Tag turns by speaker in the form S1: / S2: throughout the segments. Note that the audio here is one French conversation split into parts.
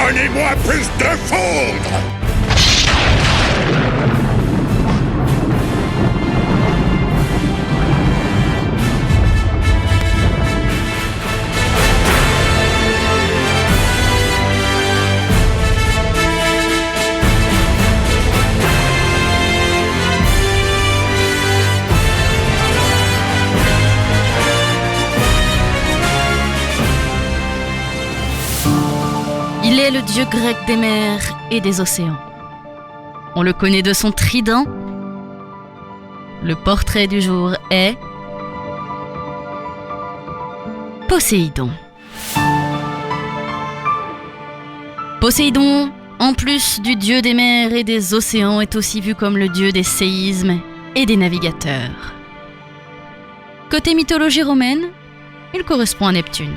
S1: Donnez-moi plus de foudre!
S2: Il est le dieu grec des mers et des océans. On le connaît de son trident. Le portrait du jour est Poséidon. Poséidon, en plus du dieu des mers et des océans, est aussi vu comme le dieu des séismes et des navigateurs. Côté mythologie romaine, il correspond à Neptune.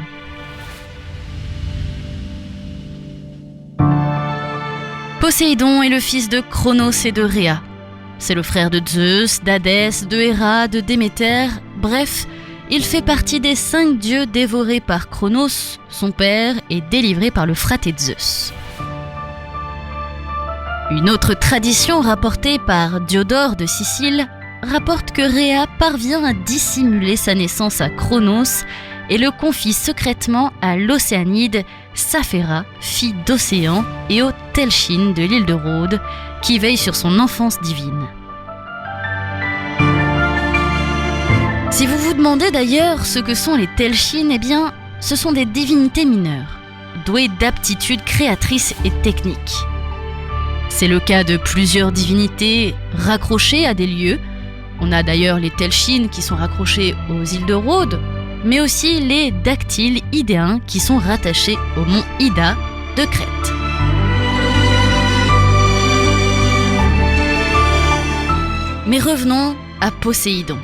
S2: Poséidon est le fils de Cronos et de Rhea. C'est le frère de Zeus, d'Hadès, de Héra, de Déméter. Bref, il fait partie des 5 dieux dévorés par Cronos, son père, et délivrés par le fraté de Zeus. Une autre tradition rapportée par Diodore de Sicile rapporte que Rhea parvient à dissimuler sa naissance à Cronos et le confie secrètement à l'Océanide Sapphira, fille d'Océan, et au Telchine de l'île de Rhodes, qui veille sur son enfance divine. Si vous vous demandez d'ailleurs ce que sont les Telchines, eh bien, ce sont des divinités mineures, douées d'aptitudes créatrices et techniques. C'est le cas de plusieurs divinités raccrochées à des lieux. On a d'ailleurs les Telchines qui sont raccrochés aux îles de Rhodes, mais aussi les dactyles idéens qui sont rattachés au mont Ida de Crète. Mais revenons à Poséidon.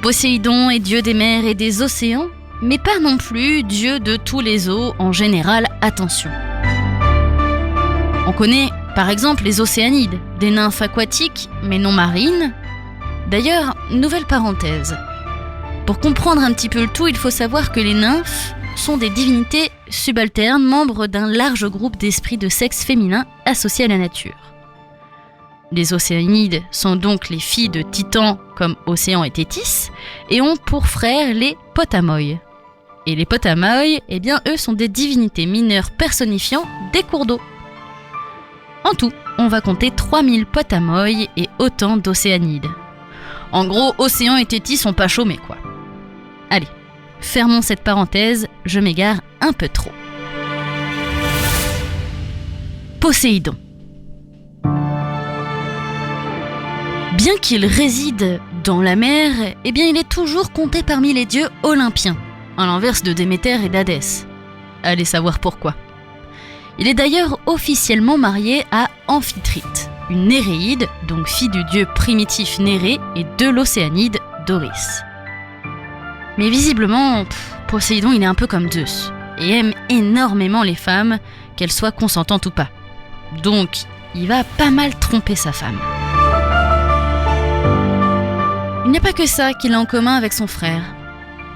S2: Poséidon est dieu des mers et des océans, mais pas non plus dieu de tous les eaux en général, attention. On connaît par exemple les océanides, des nymphes aquatiques mais non marines. D'ailleurs, nouvelle parenthèse. Pour comprendre un petit peu le tout, il faut savoir que les nymphes sont des divinités subalternes, membres d'un large groupe d'esprits de sexe féminin associés à la nature. Les océanides sont donc les filles de titans comme Océan et Thétis, et ont pour frères les potamoi. Et les potamoi, eh bien eux sont des divinités mineures personnifiant des cours d'eau. En tout, on va compter 3000 potamoi et autant d'océanides. En gros, Océan et Thétis sont pas chômés, quoi. Allez, fermons cette parenthèse, je m'égare un peu trop. Poséidon. Bien qu'il réside dans la mer, eh bien il est toujours compté parmi les dieux olympiens, à l'inverse de Déméter et d'Hadès. Allez savoir pourquoi. Il est d'ailleurs officiellement marié à Amphitrite, une Néréide, donc fille du dieu primitif Nérée et de l'Océanide Doris. Mais visiblement, Poséidon il est un peu comme Zeus, et aime énormément les femmes, qu'elles soient consentantes ou pas. Donc, il va pas mal tromper sa femme. Il n'y a pas que ça qu'il a en commun avec son frère.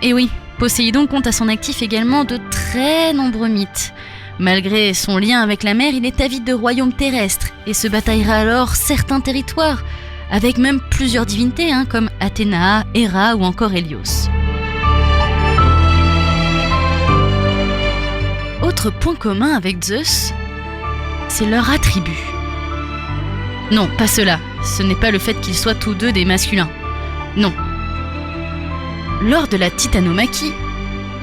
S2: Et oui, Poséidon compte à son actif également de très nombreux mythes. Malgré son lien avec la mer, il est avide de royaumes terrestres et se bataillera alors certains territoires, avec même plusieurs divinités comme Athéna, Héra ou encore Hélios. Autre point commun avec Zeus, c'est leur attribut. Non, pas cela, ce n'est pas le fait qu'ils soient tous deux des masculins. Non. Lors de la Titanomachie,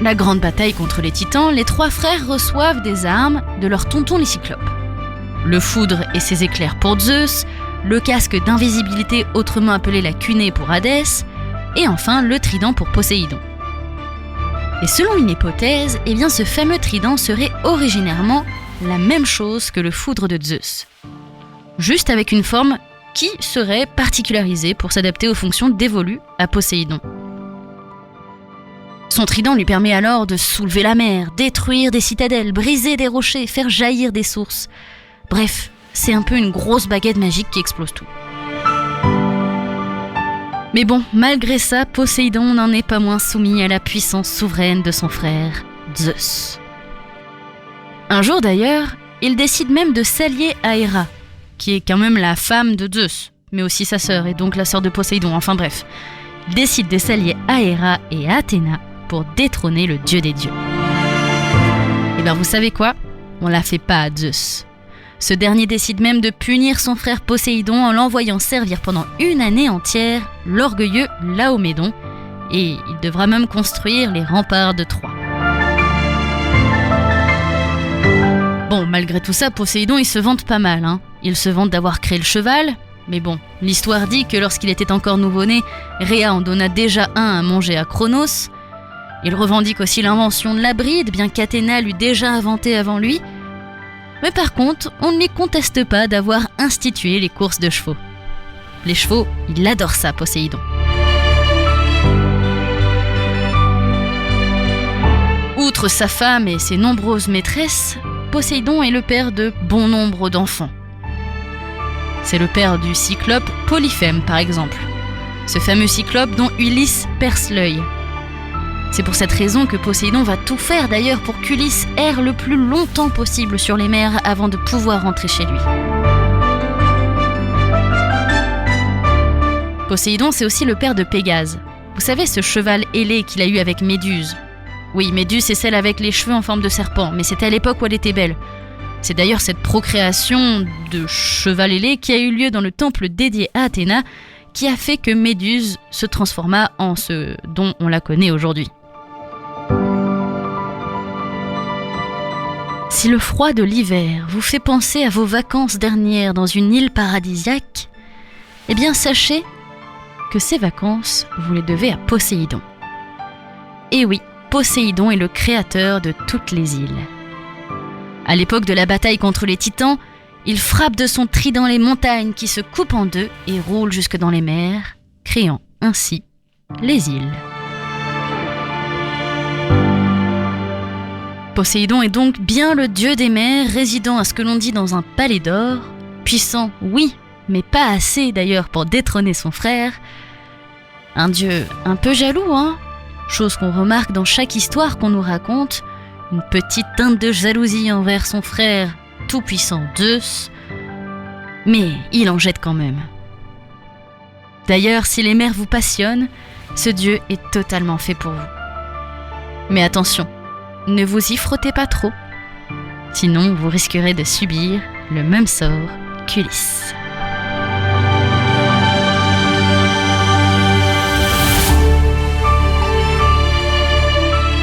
S2: la grande bataille contre les titans, les 3 frères reçoivent des armes de leurs tontons les cyclopes. Le foudre et ses éclairs pour Zeus, le casque d'invisibilité autrement appelé la cunée pour Hadès, et enfin le trident pour Poséidon. Et selon une hypothèse, eh bien ce fameux trident serait originairement la même chose que le foudre de Zeus, juste avec une forme qui serait particularisée pour s'adapter aux fonctions dévolues à Poséidon. Son trident lui permet alors de soulever la mer, détruire des citadelles, briser des rochers, faire jaillir des sources. Bref, c'est un peu une grosse baguette magique qui explose tout. Mais bon, malgré ça, Poséidon n'en est pas moins soumis à la puissance souveraine de son frère, Zeus. Un jour d'ailleurs, il décide même de s'allier à Héra, qui est quand même la femme de Zeus, mais aussi sa sœur et donc la sœur de Poséidon, enfin bref. Il décide de s'allier à Héra et à Athéna pour détrôner le dieu des dieux. Et bien vous savez quoi ? On la fait pas à Zeus. Ce dernier décide même de punir son frère Poséidon en l'envoyant servir pendant 1 année entière l'orgueilleux Laomédon, et il devra même construire les remparts de Troie. Bon, malgré tout ça, Poséidon il se vante pas mal. Il se vante d'avoir créé le cheval, mais bon, l'histoire dit que lorsqu'il était encore nouveau-né, Rhea en donna déjà un à manger à Cronos. Il revendique aussi l'invention de la bride, bien qu'Athéna l'eût déjà inventé avant lui. Mais par contre, on ne lui conteste pas d'avoir institué les courses de chevaux. Les chevaux, il adore ça, Poséidon. Outre sa femme et ses nombreuses maîtresses, Poséidon est le père de bon nombre d'enfants. C'est le père du cyclope Polyphème, par exemple. Ce fameux cyclope dont Ulysse perce l'œil. C'est pour cette raison que Poséidon va tout faire d'ailleurs pour qu'Ulysse erre le plus longtemps possible sur les mers avant de pouvoir rentrer chez lui. Poséidon, c'est aussi le père de Pégase. Vous savez ce cheval ailé qu'il a eu avec Méduse ? Oui, Méduse, c'est celle avec les cheveux en forme de serpent, mais c'était à l'époque où elle était belle. C'est d'ailleurs cette procréation de cheval ailé qui a eu lieu dans le temple dédié à Athéna qui a fait que Méduse se transforma en ce dont on la connaît aujourd'hui. Si le froid de l'hiver vous fait penser à vos vacances dernières dans une île paradisiaque, eh bien sachez que ces vacances, vous les devez à Poséidon. Et oui, Poséidon est le créateur de toutes les îles. À l'époque de la bataille contre les titans, il frappe de son trident les montagnes qui se coupent en deux et roulent jusque dans les mers, créant ainsi les îles. Poséidon est donc bien le dieu des mers, résidant à ce que l'on dit dans un palais d'or, puissant, oui, mais pas assez d'ailleurs pour détrôner son frère. Un dieu un peu jaloux, chose qu'on remarque dans chaque histoire qu'on nous raconte, une petite teinte de jalousie envers son frère tout-puissant Zeus, mais il en jette quand même. D'ailleurs, si les mers vous passionnent, ce dieu est totalement fait pour vous. Mais attention, ne vous y frottez pas trop, sinon vous risquerez de subir le même sort qu'Ulysse.